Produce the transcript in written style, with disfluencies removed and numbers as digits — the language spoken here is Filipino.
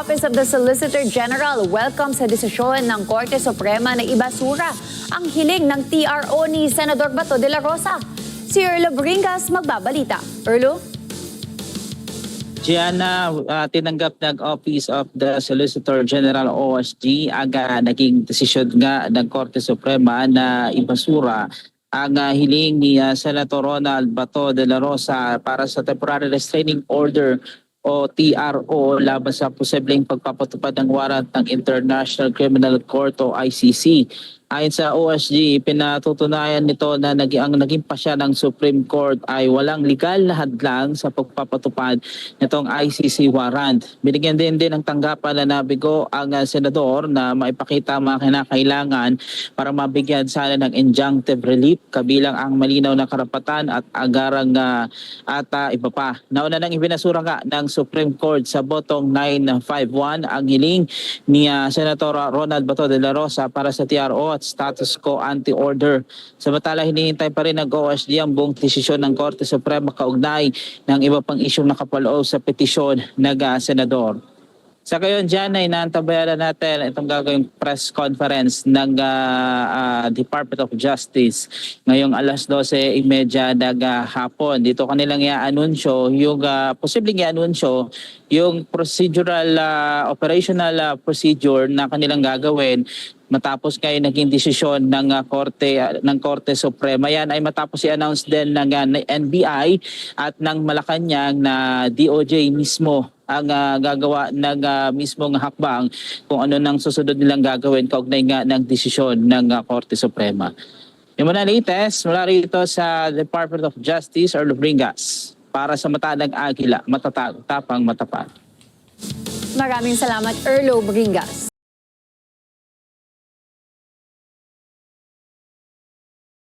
Office of the Solicitor General welcome sa desisyon ng Korte Suprema na ibasura ang hiling ng TRO ni Senador Bato de la Rosa. Si Erlo Bringas magbabalita. Erlo? Gianna, tinanggap ng Office of the Solicitor General OSG aga naging desisyon nga ng Korte Suprema na ibasura ang hiling ni Senator Ronald Bato de la Rosa para sa Temporary Restraining Order o TRO laban sa posibleng pagpapatupad ng warrant ng International Criminal Court o ICC. Ayon sa OSG, pinatutunayan nito na ang naging pasya ng Supreme Court ay walang legal na hadlang sa pagpapatupad nitong ICC warrant. Binigyan din ng tanggapan na nabigo ang senador na maipakita ang mga kinakailangan para mabigyan sana ng injunctive relief kabilang ang malinaw na karapatan at agarang at iba pa. Nauna nang ibinasura nga ng Supreme Court sa botong 951 ang hiling ni Senator Ronald Bato de la Rosa para sa TRO at status quo anti-order. Samantala, hinihintay pa rin ng OSG ang buong desisyon ng Korte Suprema kaugnay ng iba pang isyong nakapaloob sa petisyon ng senador. Sa gayon dyan ay naantabayanan natin itong gagawing press conference ng Department of Justice ngayong alas 12:30 ng hapon. Dito kanilang i-anunsyo yung posibleng i-anunsyo yung procedural operational procedure na kanilang gagawin matapos kayo naging desisyon ng Korte Suprema. Yan ay matapos i-announce din ng NBI at ng Malacanang na DOJ mismo ang gagawa ng mismong hakbang kung ano nang susunod nilang gagawin kaugnay nga ng desisyon ng Korte Suprema. Yung mga latest mula rito sa Department of Justice or Lubringas para sa mata ng Agila, matatag, tapang, matapat. Maraming salamat, Erlo Bringas.